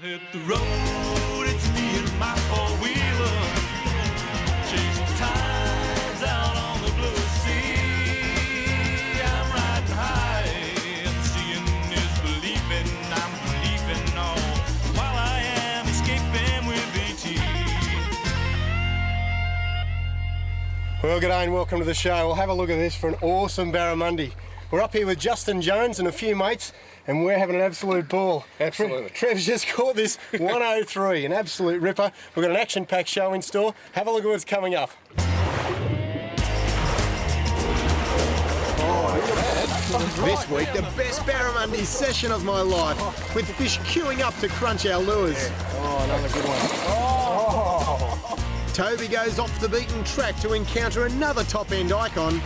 Hit the road, it's me and my four-wheeler. Chase the tides out on the blue sea. I'm riding high, and seeing is believing. I'm believing all while I am escaping with BT. Well, g'day and welcome to the show. We'll have a look at this for an awesome barramundi. We're up here with Justin Jones and a few mates, and we're having an absolute ball. Absolutely. Trev's just caught this 103, an absolute ripper. We've got an action-packed show in store. Have a look at what's coming up. This week, the best barramundi session of my life, with fish queuing up to crunch our lures. Oh, another good one. Toby goes off the beaten track to encounter another top-end icon.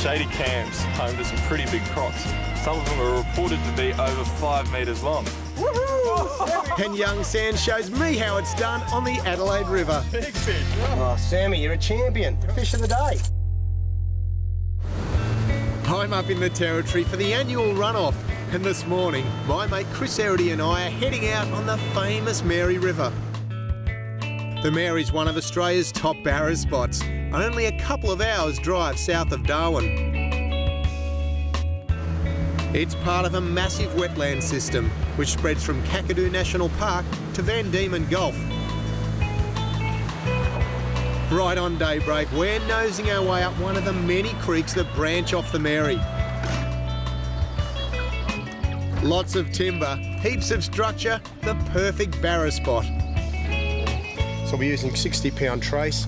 Shady cams home to some pretty big crocs. Some of them are reported to be over 5 metres long. And young Sand shows me how it's done on the Adelaide River. Big fish. Oh, Sammy, you're a champion. Fish of the day. I'm up in the territory for the annual runoff, and this morning, my mate Chris Erity and I are heading out on the famous Mary River. The Mary's one of Australia's top barra spots, only a couple of hours drive south of Darwin. It's part of a massive wetland system which spreads from Kakadu National Park to Van Diemen Gulf. Right on daybreak, we're nosing our way up one of the many creeks that branch off the Mary. Lots of timber, heaps of structure, the perfect barra spot. So we're using 60-pound trace,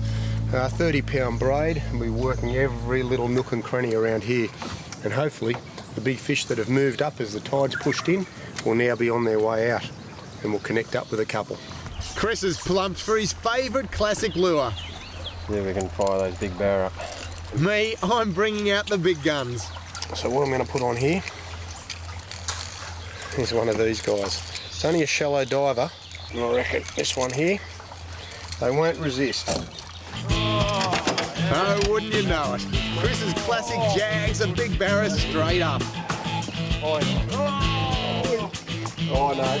30-pound braid, and we're working every little nook and cranny around here. And hopefully the big fish that have moved up as the tide's pushed in will now be on their way out, and we'll connect up with a couple. Chris has plumped for his favourite classic lure. Yeah, we can fire those big barra up. Me, I'm bringing out the big guns. So what I'm going to put on here is one of these guys. It's only a shallow diver, and I reckon this one here, they won't resist. Oh, wouldn't you know it? Chris's classic jags a big barra straight up. Oh, no.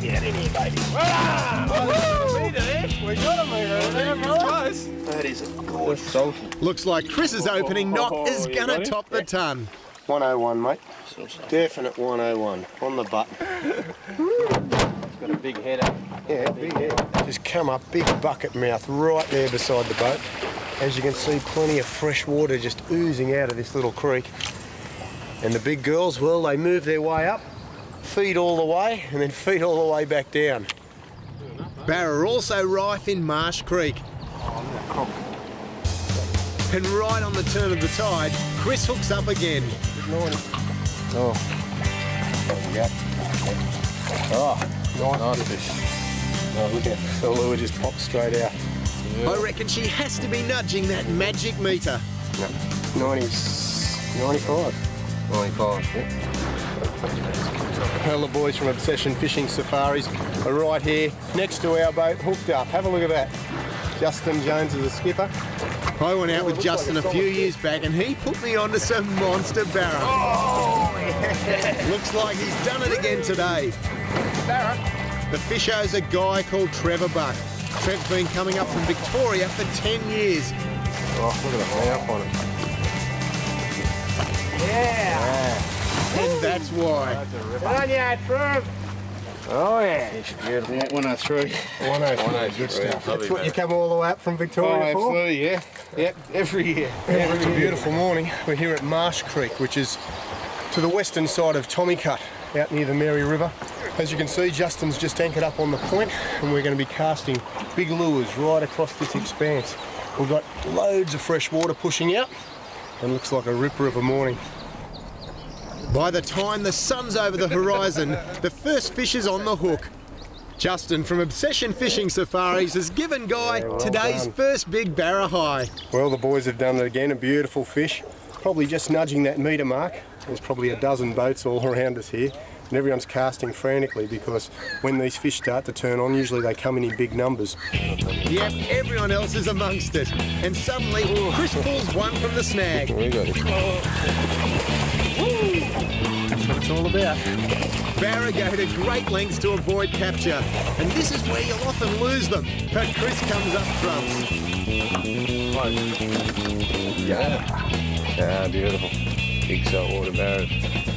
Get in here, baby. We got a meter there, close. That is gorgeous. Looks like Chris's opening knot is gonna top the ton. 101, mate. Definite 101 on the button. It's got a big header. Yeah, big head. Just come up, big bucket mouth right there beside the boat. As you can see, plenty of fresh water just oozing out of this little creek. And the big girls, well, they move their way up, feed all the way, and then feed all the way back down. Barra also rife in Marsh Creek. And right on the turn of the tide, Chris hooks up again. Good morning. Oh. There we go. Oh, nice fish. Oh, look at the lure just popped straight out. Yeah. I reckon she has to be nudging that magic meter. No, 95. 95, yeah. Well, the boys from Obsession Fishing Safaris are right here next to our boat, hooked up. Have a look at that. Justin Jones is a skipper. I went out with Justin a few years back and he put me onto some monster barra. Oh, yeah. Looks like he's done it again today. Barra. The fish owes a guy called Trevor Buck. Trev's been coming up from Victoria for 10 years. Oh, look at the mouth on it. Yeah. And that's why. On ya, Trev. Oh, yeah. It's beautiful. Yeah, 103. 103, good stuff. That's what you come all the way up from Victoria for? Absolutely, yeah. Yep, every year. Yeah, it's a beautiful morning. We're here at Marsh Creek, which is to the western side of Tommycut, out near the Mary River. As you can see, Justin's just anchored up on the point, and we're going to be casting big lures right across this expanse. We've got loads of fresh water pushing out, and looks like a ripper of a morning. By the time the sun's over the horizon, the first fish is on the hook. Justin from Obsession Fishing Safaris has given Guy today's first big barra high. Well, the boys have done it again, a beautiful fish. Probably just nudging that metre mark. There's probably a dozen boats all around us here. and everyone's casting frantically because when these fish start to turn on, usually they come in big numbers. Yep, everyone else is amongst it. And suddenly, Chris pulls one from the snag. We got it. That's what it's all about. Barra go to great lengths to avoid capture. And this is where you'll often lose them. But Chris comes up trumps. Yeah, beautiful. Big saltwater barras.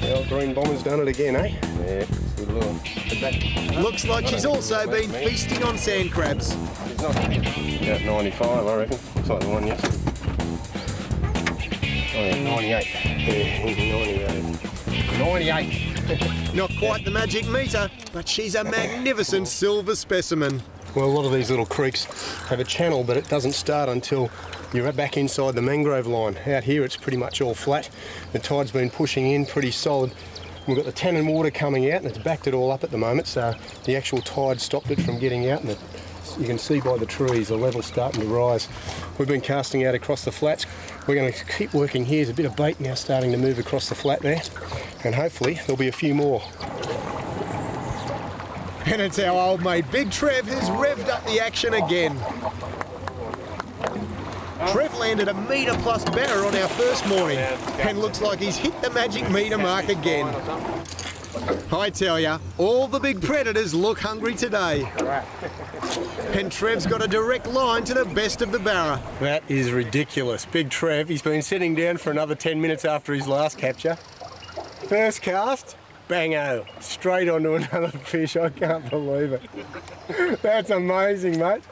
The old green bomber's done it again, eh? Yeah, good lure. Looks like she's also been feasting on sand crabs. It's not about 95, I reckon. It's like the one yesterday. Oh yeah, 98. Yeah, 98. Not quite the magic meter, but she's a magnificent silver specimen. Well, a lot of these little creeks have a channel, but it doesn't start until you're back inside the mangrove line. Out here, it's pretty much all flat. The tide's been pushing in pretty solid. We've got the tannin water coming out, and it's backed it all up at the moment, so the actual tide stopped it from getting out, and you can see by the trees the level's starting to rise. We've been casting out across the flats. We're going to keep working here. There's a bit of bait now starting to move across the flat there, and hopefully there'll be a few more. And it's our old mate Big Trev who's revved up the action again. Trev landed a metre plus barra on our first morning and looks like he's hit the magic metre mark again. I tell ya, all the big predators look hungry today. And Trev's got a direct line to the best of the barra. That is ridiculous. Big Trev, he's been sitting down for another 10 minutes after his last capture. First cast, bango, straight onto another fish. I can't believe it. That's amazing, mate.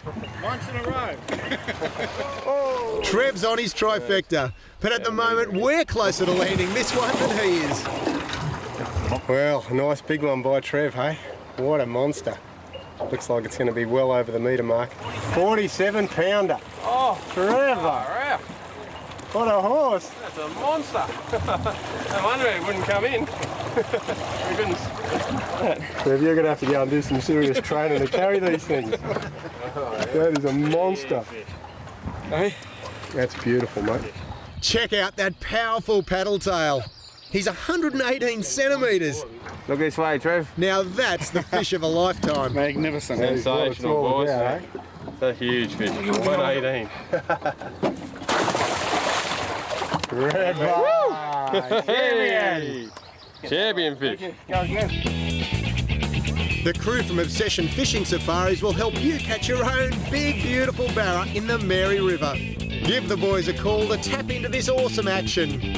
Once in a row. Trev's on his trifecta, but at the moment we're closer to landing this one than he is. Well, a nice big one by Trev, hey? What a monster. Looks like it's going to be well over the metre mark. 47 pounder. Oh, Trevor, what a horse. that's a monster. No wonder it wouldn't come in. My goodness. Trev, you're going to have to go and do some serious training to carry these things. That is a monster. Hey? That's beautiful, mate. Check out that powerful paddle tail. He's 118 centimetres. Look this way, Trev. Now that's the fish of a lifetime. Magnificent. That is what it's Sensational, all boys. about, eh? It's a huge fish. 118. Red bar. Hey! Champion fish. Go again. The crew from Obsession Fishing Safaris will help you catch your own big, beautiful barra in the Mary River. Give the boys a call to tap into this awesome action.